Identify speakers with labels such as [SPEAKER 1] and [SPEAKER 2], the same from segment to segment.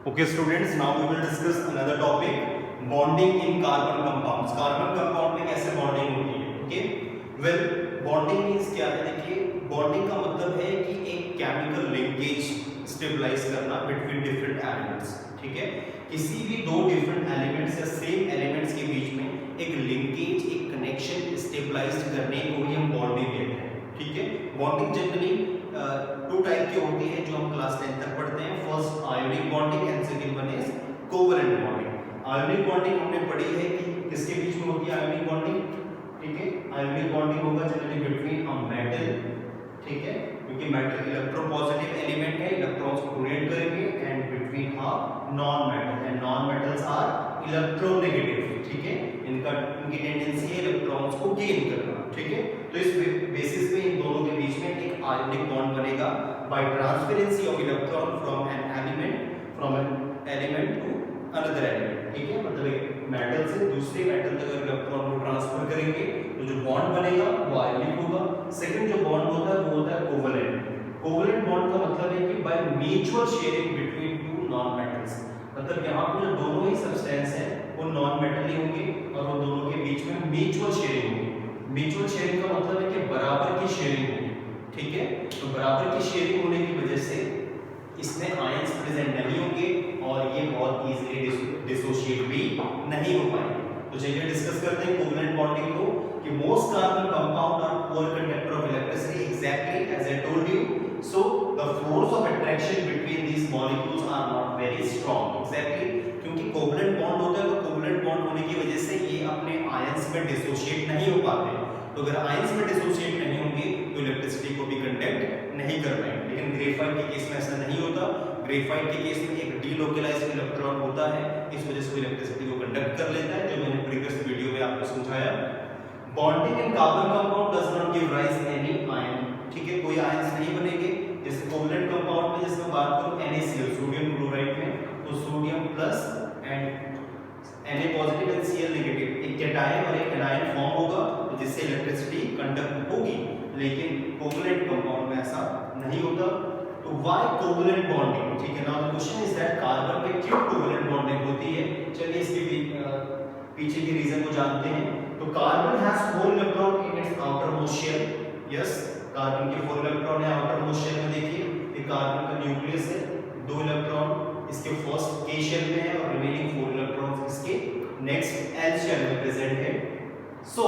[SPEAKER 1] Okay students, now we will discuss another topic, bonding in carbon compounds. Carbon compound में कैसे bonding होती है? Okay, well bonding means क्या है? देखिए bonding का मतलब है कि एक chemical linkage stabilize करना between different elements. ठीक है, किसी भी दो different elements या same elements के बीच में एक linkage, एक connection stabilize करने को ही हम bonding कहते हैं. ठीक है, bonding generally टू टाइप की होती है जो हम क्लास 10 तक पढ़ते हैं. First ionic bonding and second one is covalent bonding. Ionic bonding हमने पढ़ी है कि किसके बीच में होती है आयोनिक बॉन्डिंग. ठीक है, आयोनिक बॉन्डिंग होगा जनरली बिटवीन अ मेटल. ठीक है, क्योंकि मेटल इलेक्ट्रोपॉजिटिव एलिमेंट है, इलेक्ट्रॉन्स को डोनेट करेंगे, and between a non metal, and non metals are electronegative. ठीक है, इनकी टेंडेंसी है इलेक्ट्रॉन्स को गेन करना. ठीक है, तो इस बेसिस पे इन दोनों के बीच में एक आयोनिक बॉन्ड बनेगा by transferency of electron from an element to another element. ठीक है, मतलब एक मेटल से दूसरे मेटल तक इलेक्ट्रॉन को ट्रांसफर करेंगे तो जो बॉन्ड बनेगा वो आयोनिक होगा. सेकंड जो बॉन्ड होता है वो होता है कोवलेंट. कोवलेंट बॉन्ड का मतलब है कि by mutual sharing between two non metals. मतलब यहाँ पे जो दोनों ही सब्सटेंस है वो नॉन मेटल ही होंगे और वो दोनों के बीच में म्यूचुअल शेयरिंग होगी. म्यूचुअल शेयरिंग का मतलब है कि बराबर की शेयरिंग होगी. ठीक है, तो बराबर की शेयरिंग होने की वजह से इसमें आयंस प्रेजेंट नहीं होंगे और ये बहुत इजीली डिसोशिएट भी नहीं हो पाएंगे. तो चलिए डिस्कस करते हैं कोवलेंट बॉन्डिंग को कि most carbon compound are poor conductor of electricity exactly as I told you. So the force of attraction between these molecules are not very strong. Exactly, क्योंकि कोवलेंट बॉन्ड होता है तो covalent bond होने की वजह से ये अपने आयंस में डिसोशिएट नहीं हो पाते. तो अगर आयंस में डिसोशिएट नहीं होंगे तो इलेक्ट्रिसिटी को भी कंडक्ट नहीं कर पाएंगे. लेकिन ग्रेफाइट के केस में ऐसा नहीं होता. ग्रेफाइट के केस में एक डीलोकलाइज्ड इलेक्ट्रॉन होता है, इस वजह से वो इलेक्ट्रिसिटी को कंडक्ट कर लेता है, जो मैंने प्रीवियस वीडियो में आपको समझाया. Bonding in carbon compound does not give rise any ion. ठीक है, कोई आयंस नहीं बनेंगे. जैसे कोवलेंट कंपाउंड में जिसमें बात करूं NaCl सोडियम क्लोराइड में, तो sodium plus and Na positive and Cl negative, एक कैटायन और एक एनायन फॉर्म होगा जिससे इलेक्ट्रिसिटी कंडक्ट होगी. लेकिन कोवलेंट कंपाउंड में ऐसा नहीं होता. तो व्हाई कोवलेंट बॉन्डिंग? ठीक है, now the question is that carbon में क्यों कोवलेंट बॉन्डिंग होती है. चलिए इसके पीछे की रीजन को जानते हैं. तो carbon has 4 electron in its outermost shell. Yes, carbon के 4 इलेक्ट्रॉन है आउटर मोस्ट शेल में. देखिए ये कार्बन का न्यूक्लियस है, 2 इलेक्ट्रॉन इसके फर्स्ट k शेल में है और रिमेनिंग 4 इलेक्ट्रॉन्स इसके नेक्स्ट l शेल में प्रेजेंट है. सो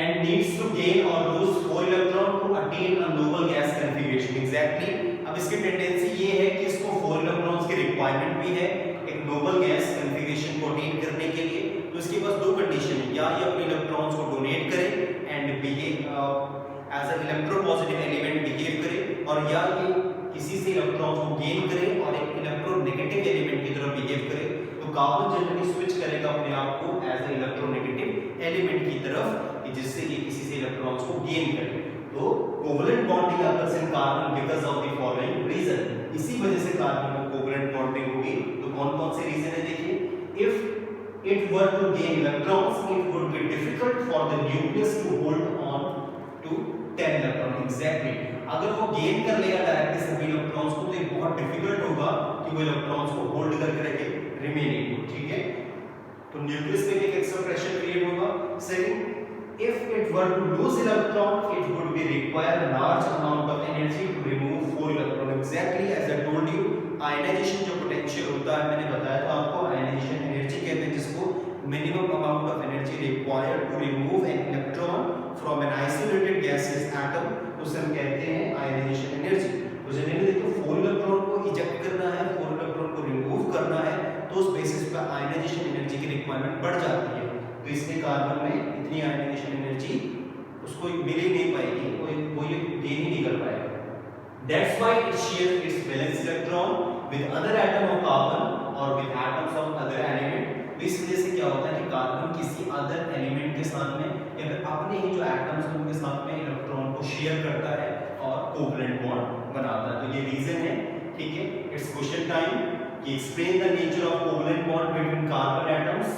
[SPEAKER 1] and needs to gain or lose 4 electron to attain a noble gas configuration. Exactly, अब इसकी टेंडेंसी ये है कि इसको 4 इलेक्ट्रॉन्स की रिक्वायरमेंट भी है एक नोबल गैस कॉन्फ़िगरेशन को अटेन करने के लिए. तो इसके पास दो कंडीशन है, या ये अपने इलेक्ट्रॉन्स को डोनेट करे and behave as a electropositive element behave करे, और या ये किसी से इलेक्ट्रॉन्स को गेन करे और एक इलेक्ट्रोनेगेटिव एलिमेंट की तरह बिहेव करे. तो कार्बन जनरली स्विच करेगा अपने आप को एज अ इलेक्ट्रोनेगेटिव एलिमेंट की तरफ, जिससे ये किसी से इलेक्ट्रॉन्स को गेन करे. तो covalent bonding occurs in carbon because of the following reason. इसी वजह से कार्बन में कोवलेंट बॉन्डिंग होगी. तो कौन-कौन से रीजन है देखिए. if it were to gain electrons it would be difficult for the nucleus to hold on to 10 electron. exactly, अगर वो गेन कर लेगा डायरेक्टली सभी इलेक्ट्रॉन्स को तो ये बहुत डिफिकल्ट होगा कि वो इलेक्ट्रॉन्स को होल्ड करके रखे रिमेनिंग. ठीक है, तो न्यूक्लियस पे एक एक्स्ट्रा प्रेशर क्रिएट होगा. Second, if it were to lose electron it would be require a large amount of energy to remove 4 electron. exactly as I told you, ionization जो potential होता है मैंने बताया था आपको, आयनाइजेशन एनर्जी कहते हैं जिसको minimum amount of energy required to remove an electron from an isolated gaseous atom, उसे हम कहते हैं आयनाइजेशन एनर्जी. तो जनरली देखो 4 इलेक्ट्रॉन को इजेक्ट करना है, 4 इलेक्ट्रॉन को रिमूव करना है, तो उस बेसिस पर आयनाइजेशन एनर्जी की रिक्वायरमेंट बढ़ जाती है. तो इसमें कार्बन में इतनी आयनाइजेशन एनर्जी उसको मिल ही नहीं पाएगी, वो ये गेन ही नहीं कर पाएगा. That's why it shares its valence electron with other atom of carbon or with atoms of other element. तो इस वजह से क्या होता है कि कार्बन किसी अदर एलिमेंट के साथ में या फिर अपने ही जो एटम्स हैं उनके साथ में इलेक्ट्रॉन को शेयर करता है और कोवलेंट बॉन्ड बनाता है. तो ये रीजन है. ठीक है, इट्स क्वेश्चन टाइम कि explain the nature of covalent bond between carbon atoms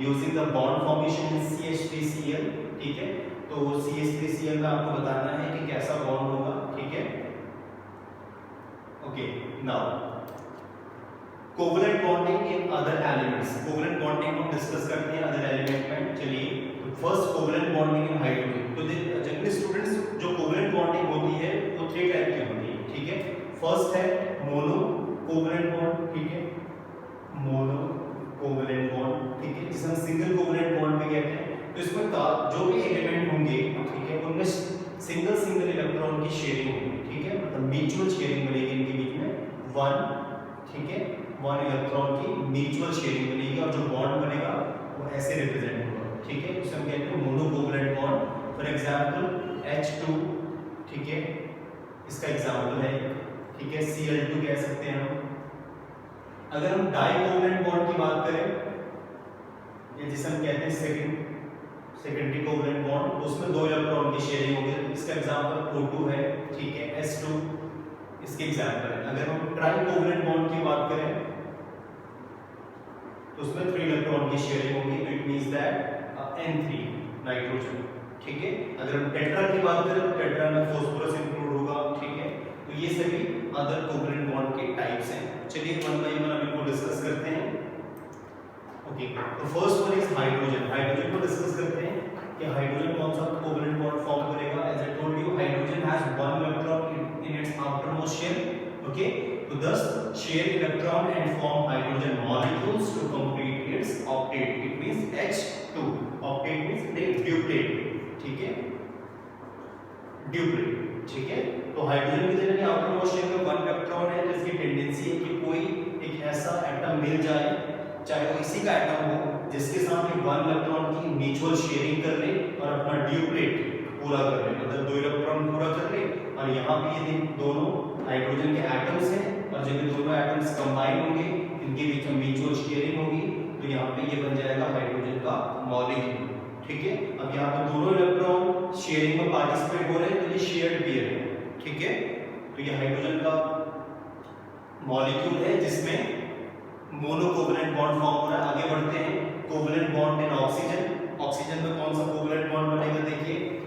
[SPEAKER 1] using the bond formation in CH3Cl. ठीक है, तो CH3Cl में आपको बताना है कि कैसा बॉन्ड होगा. ठीक है, okay. Now covalent bonding in other elements, covalent bonding को डिस्कस करते हैं अदर एलिमेंट में। चलिए first covalent bonding in hydrogen. तो जनरली स्टूडेंट्स जो कोवलेंट बॉन्डिंग होती है वो 3 टाइप की होती है, ठीक है। फर्स्ट है मोनो कोवलेंट बॉन्ड, ठीक है, मोनो कोवलेंट बॉन्ड, ठीक है, जिसे हम सिंगल कोवलेंट बॉन्ड भी कहते हैं। तो इसमें जो भी एलिमेंट होंगे, ठीक है, उनमें सिंगल सिंगल इलेक्ट्रॉन की शेयरिंग होगी, ठीक है, मतलब म्यूचुअल शेयरिंग बनेगी इनके बीच में 1, ठीक है, 1 इलेक्ट्रॉन की म्यूचुअल शेयरिंग बनेगी और जो बॉन्ड बनेगा वो ऐसे रिप्रेजेंट होगा, ठीक है, उसे हम कहते हैं mono covalent bond. For example H2, ठीक है, इसका एग्जांपल है, ठीक है, Cl2 कह सकते हैं हम। अगर हम डाई कोवलेंट बॉन्ड की बात करें, ये जिसे हम कहते हैं सेकेंडरी कोवलेंट बॉन्ड, तो उसमें 2 इलेक्ट्रॉन की शेयरिंग होगी। इसका एग्जांपल O2 है, ठीक है, S2 इसके एग्जांपल है। अगर हम ट्राई कोवलेंट बॉन्ड की बात करें तो उसमें 3 इलेक्ट्रॉन की शेयरिंग होगी, तो it means that N3 nitrogen, ठीक है। अगर हम टेट्रा की बात करें तो टेट्रा में फास्फोरस इंक्लूड होगा, ठीक है। तो ये सभी अदर कोवलेंट बॉन्ड के टाइप्स हैं। चलिए वन बाय वन इनको डिस्कस करते हैं। ओके, तो first one is hydrogen. Hydrogen को डिस्कस करते हैं कि हाइड्रोजन कौन सा कोवलेंट बॉन्ड फॉर्म करेगा। As I told you, hydrogen has 1 electron in its outermost shell, okay, to thus share electron and form hydrogen molecules to complete its octet. It means H2, octet means duplet, ठीक है, duplet, ठीक है। तो hydrogen की जगह outermost shell में 1 electron है, तो इसकी टेंडेंसी है कि कोई एक ऐसा एटम मिल जाए, चाहे वो इसी का एटम हो, जिसके साथ 1 इलेक्ट्रॉन की म्यूचुअल शेयरिंग कर ले और अपना ड्यूप्लेट पूरा कर ले, मतलब 2 इलेक्ट्रॉन पूरा कर ले। और यहाँ पे ये दोनों हाइड्रोजन के एटम्स हैं और जब ये दोनों एटम्स कंबाइन होंगे, इनके बीच में म्यूचुअल शेयरिंग होगी, तो यहाँ पे ये बन जाएगा हाइड्रोजन का मॉलिक्यूल, ठीक है। अब यहाँ पे दोनों इलेक्ट्रॉन शेयरिंग में पार्टिसिपेट हो रहे हैं, तो ये शेयर्ड पेयर है, ठीक है। तो ये हाइड्रोजन का मॉलिक्यूल है जिसमें मोनो कोवलेंट बॉन्ड फॉर्म हो रहा है। आगे बढ़ते हैं, covalent bond in oxygen. Oxygen में कौन सा कोवलेंट बॉन्ड बनेगा, देखिए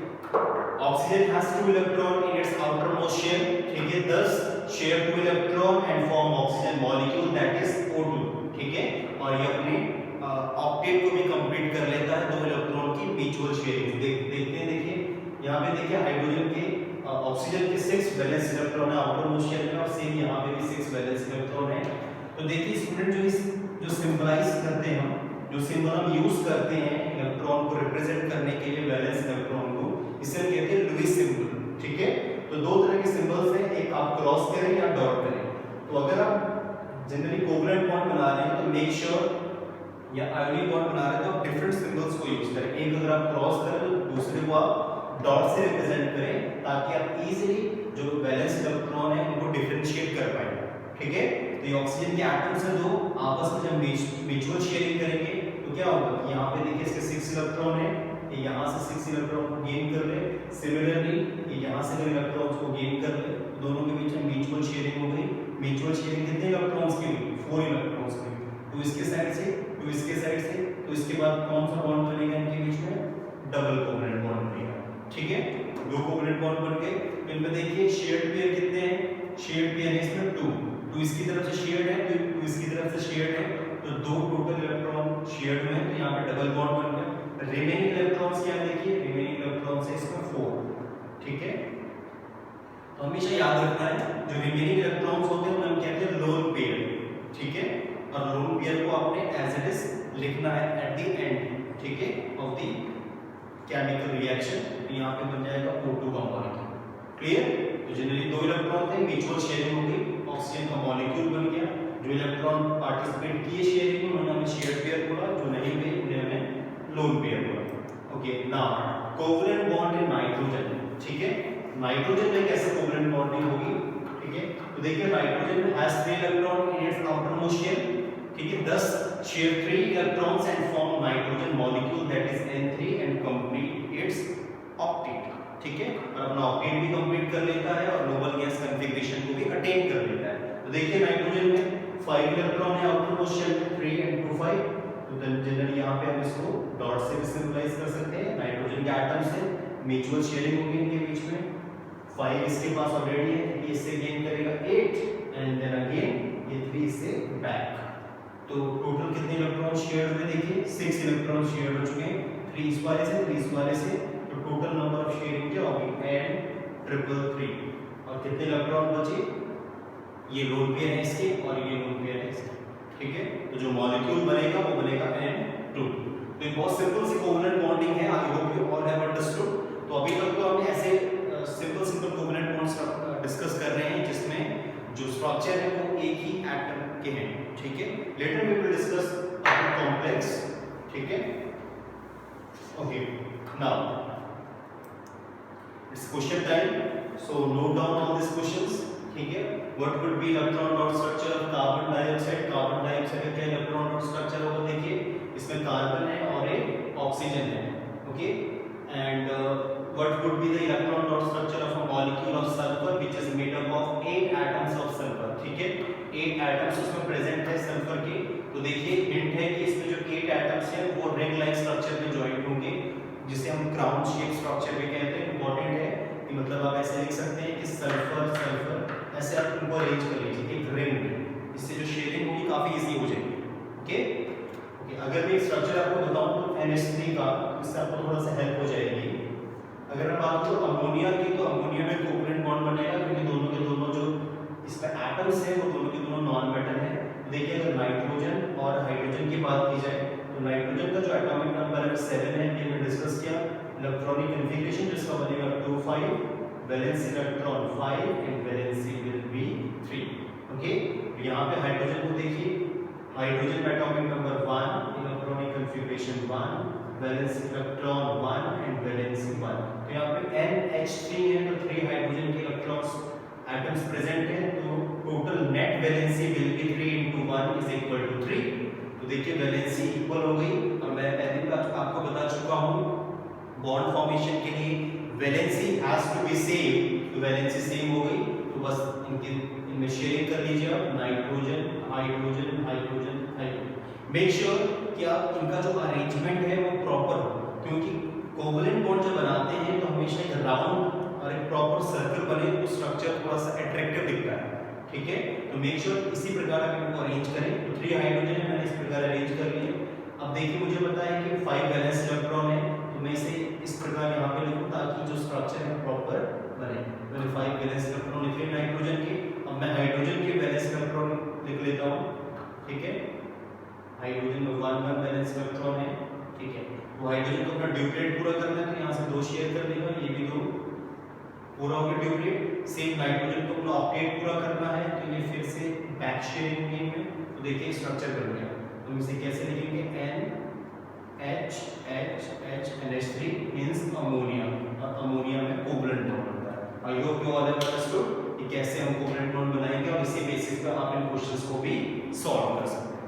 [SPEAKER 1] oxygen has 2 electron in its outermost shell, ठीक है, thus share 2 electron and form oxygen molecule that is O2, ठीक है। और ये अपने ऑक्टेट को भी कंप्लीट कर लेता है 2 इलेक्ट्रॉन की म्यूचुअल शेयरिंग। देखते हैं, देखिए यहाँ पे देखिए हाइड्रोजन के ऑक्सीजन के 6 वैलेंस इलेक्ट्रॉन है आउटरमोस्ट शेल में और सेम यहाँ पे भी 6 वैलेंस इलेक्ट्रॉन है। तो देखिए स्टूडेंट जो सिंबलाइज करते हैं हम, जो सिंबल हम यूज करते हैं इलेक्ट्रॉन को रिप्रेजेंट करने के लिए वैलेंस इलेक्ट्रॉन को, इसे हम कहते हैं लुईस सिंबल, ठीक है। तो 2 तरह के सिंबल्स हैं, एक आप क्रॉस करें या डॉट करें। तो अगर आप जनरली कोवलेंट बॉन्ड बना रहे हैं तो मेक श्योर, या आयोनिक बॉन्ड बना रहे हैं तो आप डिफरेंट सिंबल्स को यूज करें। एक अगर आप क्रॉस करें तो दूसरे को आप डॉट से रिप्रेजेंट करें, ताकि आप इजीली जो वैलेंस इलेक्ट्रॉन है उनको डिफरेंशिएट कर पाए, ठीक है। तो ये ऑक्सीजन के एटम्स हैं, 2 आपस में जब म्यूचुअल शेयरिंग करेंगे तो क्या होगा, यहाँ पे देखिए इसके 6 इलेक्ट्रॉन है, ये यहाँ से 6 इलेक्ट्रॉन को गेन कर ले, सिमिलरली ये यहाँ से इलेक्ट्रॉन्स को गेन कर ले, दोनों के बीच में म्यूचुअल शेयरिंग हो गई। म्यूचुअल शेयरिंग कितने इलेक्ट्रॉन्स की हुई, 4 इलेक्ट्रॉन्स की। तो इसके साइड से, तो इसके साइड से, तो इसके बाद कौन सा बॉन्ड बनेगा इनके बीच में, डबल कोवलेंट बॉन्ड बनेगा, ठीक है। 2 कोवलेंट बॉन्ड बन गए। इनमें देखिए शेयर्ड पेयर कितने हैं, शेयर्ड पेयर है इसमें 2 इसकी तरफ से शेयर्ड है, 2 इसकी तरफ से शेयर्ड है, तो 2 टोटल इलेक्ट्रॉन शेयर्ड हुए, तो यहाँ पे डबल बॉन्ड बन गया। रिमेनिंग इलेक्ट्रॉन्स क्या है, देखिए रिमेनिंग इलेक्ट्रॉन्स है इसमें 4, ठीक है। तो हमेशा याद रखना है जो रिमेनिंग इलेक्ट्रॉन्स होते हैं उन्हें हम कहते हैं लोन पेयर, ठीक है। और लोन पेयर को आपने एज इट इज लिखना है एट द एंड, ठीक है, ऑफ द केमिकल रिएक्शन। तो यहाँ पे बन जाएगा O2 का मॉलिक्यूल, क्लियर। तो जनरली 2 इलेक्ट्रॉन थे, म्यूचुअल शेयरिंग हो गई, ऑक्सीजन का मॉलिक्यूल बन गया। जो इलेक्ट्रॉन पार्टिसिपेट किए शेयरिंग में उन्होंने शेयर्ड पेयर बोला, जो नहीं हुए उन्हें हमें लोन पेयर बोला। Okay, now covalent bond in nitrogen, ठीक है। नाइट्रोजन में कैसे कोवलेंट बॉन्डिंग होगी, ठीक है। तो देखिए nitrogen has 3 electron in its outermost shell, ठीक है, 10 share 3 electrons and form nitrogen molecule that is N3 and complete its octet, ठीक है। और अपना ऑक्टेट भी कंप्लीट कर लेता है और नोबल गैस कॉन्फ़िगरेशन को भी अटेन कर लेता है। तो देखिए नाइट्रोजन में 5 इलेक्ट्रॉन है आउटरमोस्ट शेल में, 3 and 2 5। तो जनरली यहाँ पे हम इसको डॉट से भी सिंबलाइज कर सकते हैं। नाइट्रोजन के एटम्स है, म्यूचुअल शेयरिंग होगी इनके बीच में। 5 इसके पास ऑलरेडी है, ये इससे गेन करेगा 8 एंड देन अगेन ये 3 से बैक, तो टोटल कितने इलेक्ट्रॉन शेयर हुए देखिए 6 इलेक्ट्रॉन शेयर हो चुके हैं 3 इस वाले से 3 इस वाले से, तो टोटल नंबर ऑफ शेयरिंग क्या होगी n333 और कितने इलेक्ट्रॉन बचे, ये लोन पेयर है इसके और ये लोन पेयर है इसके, ठीक है। तो जो मॉलिक्यूल बनेगा वो बनेगा n2। तो ये बहुत सिंपल सी कोवलेंट बॉन्डिंग है, I hope you all have understood. तो अभी तक तो हमने ऐसे सिंपल कोवलेंट बॉन्ड्स डिस्कस कर रहे हैं जिसमें जो स्ट्रक्चर है वो एक ही एटम के हैं, ठीक है। Later we will discuss complex, ठीक है। Okay, now it's question time, so note down all this questions, ठीक है। What would be electron dot structure of carbon dioxide, carbon dioxide का क्या इलेक्ट्रॉन डॉट स्ट्रक्चर होगा देखिए, इसमें कार्बन है और एक ऑक्सीजन है, okay. And what would be the electron dot structure of a molecule of sulphur which is made up of 8 atoms of sulphur, ठीक है। 8 एटम्स उसमें प्रेजेंट है सल्फर के। तो देखिए हिंट है कि इसमें जो 8 एटम्स हैं वो रिंग लाइक स्ट्रक्चर में जॉइंट होंगे, जिसे हम क्राउन शेप स्ट्रक्चर भी कहते हैं। इंपॉर्टेंट है कि मतलब आप ऐसे लिख सकते हैं कि सल्फर सल्फर, ऐसे आप उनको अरेंज कर लीजिए एक रिंग में, इससे जो शेयरिंग होगी काफी इजी हो जाएगी, ओके। अगर मैं स्ट्रक्चर आपको बताऊं तो NH3 का, इससे आपको थोड़ा सा हेल्प हो जाएगी। अगर मैं बात करूं अमोनिया की, तो अमोनिया में कोवलेंट बॉन्ड बनेगा क्योंकि दोनों के दोनों जो इसमें एटम्स हैं वो दोनों के दोनों नॉन मेटल हैं। देखिए अगर नाइट्रोजन और हाइड्रोजन की बात की जाए तो नाइट्रोजन का जो एटॉमिक नंबर है 7 है, ये हमने डिस्कस किया। इलेक्ट्रॉनिक कन्फिगरेशन जिसका बनेगा 2 5, valence electron 5 and valency will be 3, okay. यहां पे हाइड्रोजन को देखिए, hydrogen atomic number 1, electronic configuration 1, valence electron 1 and valency 1। तो यहां पे NH3 है तो 3 हाइड्रोजन के इलेक्ट्रॉन्स एटम्स प्रेजेंट है, तो total net valency will be 3 * 1 = 3। तो देखिए वैलेंसी इक्वल हो गई, और मैं पहले भी आपको बता चुका हूं बॉन्ड फॉर्मेशन के लिए valency has to be same, तो वैलेंसी सेम हो गई। तो बस इनमें शेयरिंग कर लीजिए आप, nitrogen hydrogen hydrogen hydrogen. Make sure कि आप इनका जो अरेंजमेंट है वो प्रॉपर हो, क्योंकि कोवलेंट बॉन्ड जब बनाते हैं तो हमेशा एक राउंड और एक प्रॉपर सर्कल बने तो स्ट्रक्चर थोड़ा सा अट्रैक्टिव दिखता है, ठीक है। तो मेक श्योर इसी प्रकार आप इनको अरेंज करें। तो 3 हाइड्रोजन है, मैंने इस प्रकार अरेंज कर लिए। अब देखिए मुझे पता है कि 5 वैलेंस इलेक्ट्रॉन है, तो मैं इसे इस प्रकार यहाँ पे लिखूं ताकि जो स्ट्रक्चर है प्रॉपर बने। मैंने 5 वैलेंस इलेक्ट्रॉन लिखे नाइट्रोजन के। अब मैं हाइड्रोजन के वैलेंस इलेक्ट्रॉन लिख लेता हूँ, ठीक है। हाइड्रोजन में 1 वैलेंस इलेक्ट्रॉन है, ठीक है। तो हाइड्रोजन को अपना ड्यूप्लेट पूरा करना है, तो यहाँ से 2 शेयर कर देगा, ये भी 2 पूरा हो गया ड्यूप्लेट। सेम नाइट्रोजन को अपना ऑक्टेट पूरा करना है, तो ये फिर से बैक शेयरिंग होगी इनमें। तो देखिए स्ट्रक्चर बन गया। तो इसे कैसे लिखेंगे, NH3 मींस अमोनिया, और अमोनिया में कोवलेंट बॉन्ड होता है। I hope you all have understood कि कैसे हम कोवलेंट बॉन्ड बनाएंगे, और इसी बेसिस पे आप इन क्वेश्चंस को भी सॉल्व कर सकते हैं।